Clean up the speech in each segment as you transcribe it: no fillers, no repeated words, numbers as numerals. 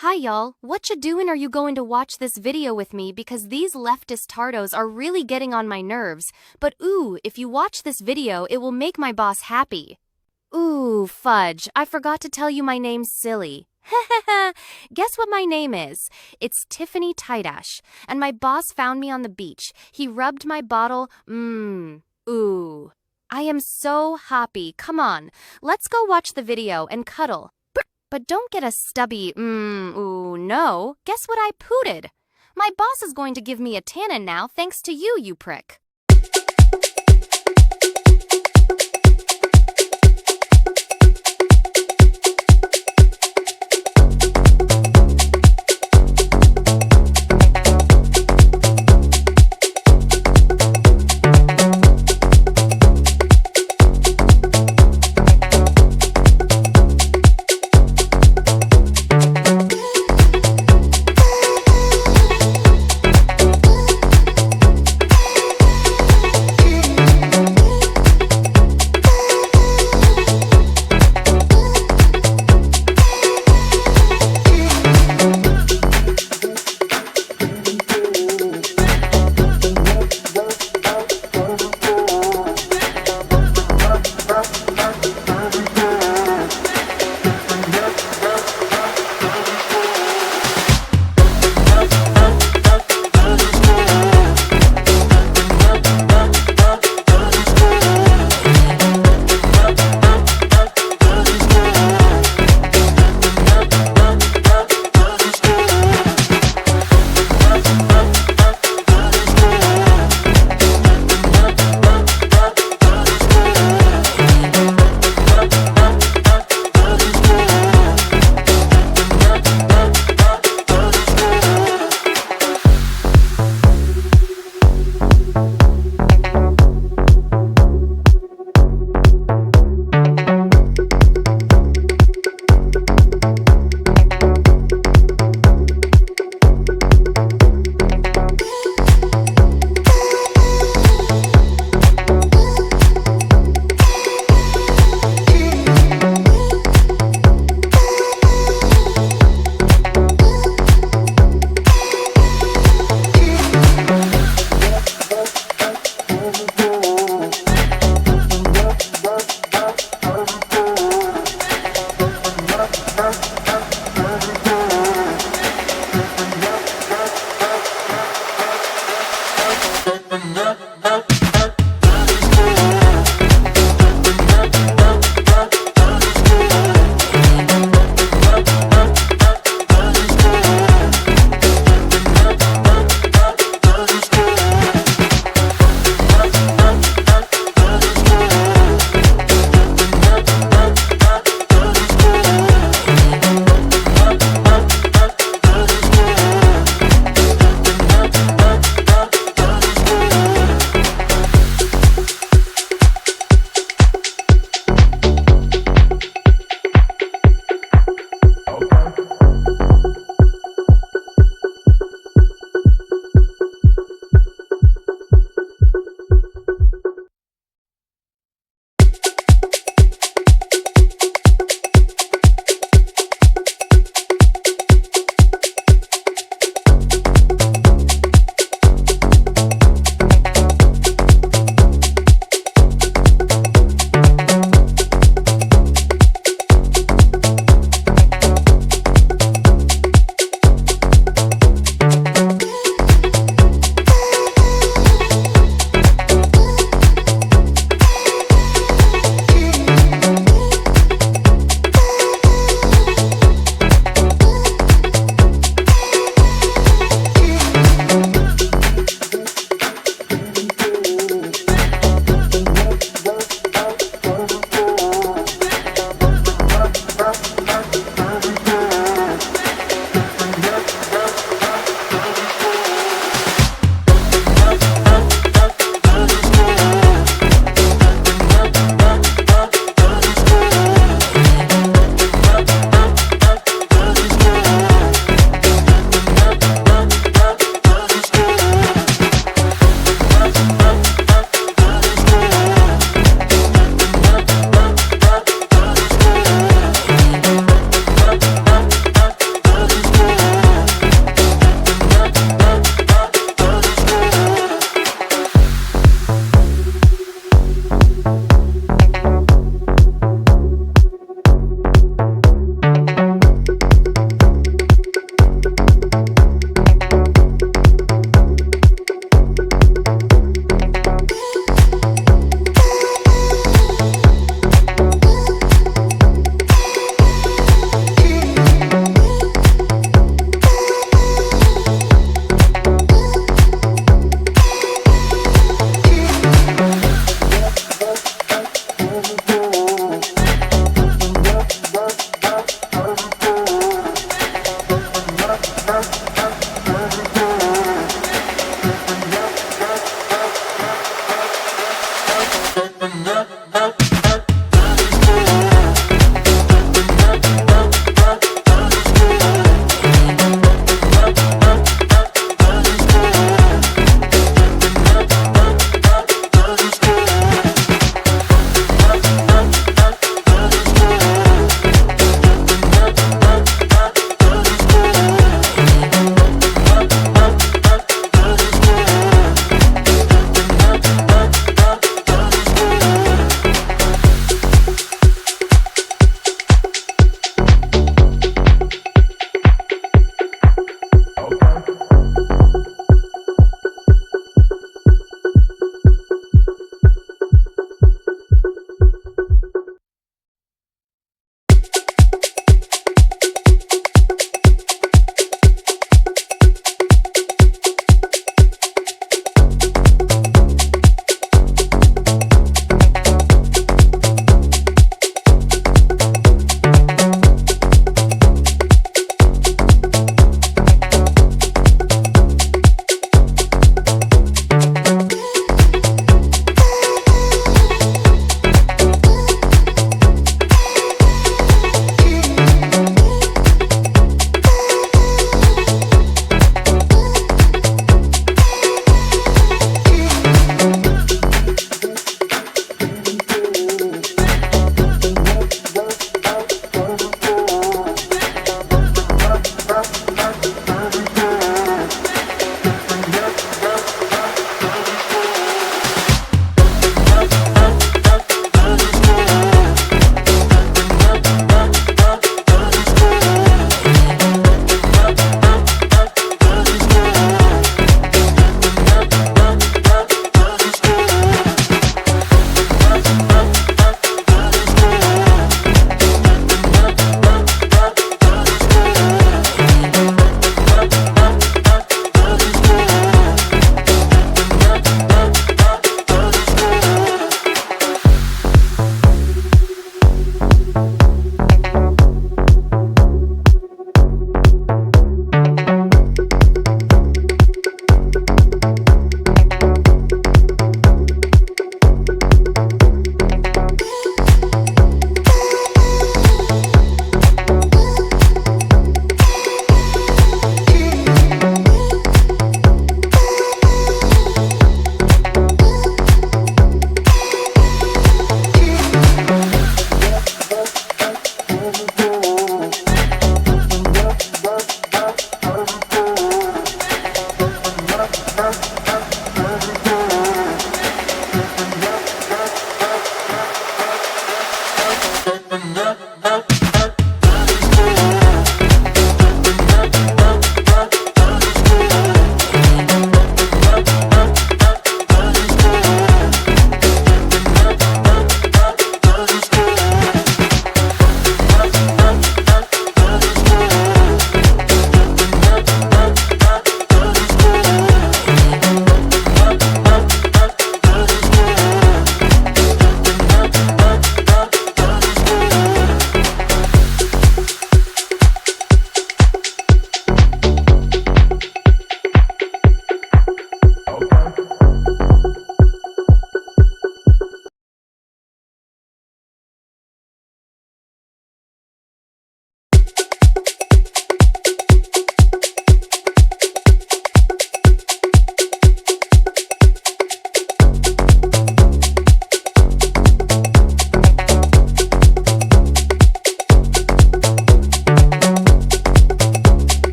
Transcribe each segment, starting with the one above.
Hi y'all, what you doing? Are you going to watch this video with me because these leftist tardos are really getting on my nerves, but ooh, if you watch this video it will make my boss happy. Ooh, fudge, I forgot to tell you my name's silly. Guess what my name is? It's Tiffany Tidash, and my boss found me on the beach. He rubbed my bottle, ooh. I am so happy. Come on, let's go watch the video and cuddle. But don't get a stubby, ooh, no. Guess what I pooted? My boss is going to give me a tannin now thanks to you, you prick.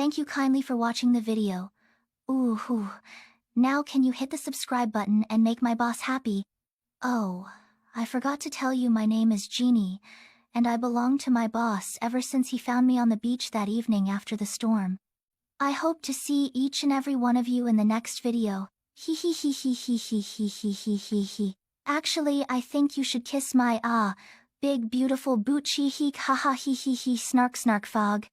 Thank you kindly for watching the video. Ooh, ooh. Now can you hit the subscribe button and make my boss happy? Oh, I forgot to tell you my name is Jeannie, and I belong to my boss ever since he found me on the beach that evening after the storm. I hope to see each and every one of you in the next video. Hee hee hee hee hee hee hee hee hee hee hee. Actually, I think you should kiss my big beautiful boot cheek. Ha ha hee hee hee snark snark fog.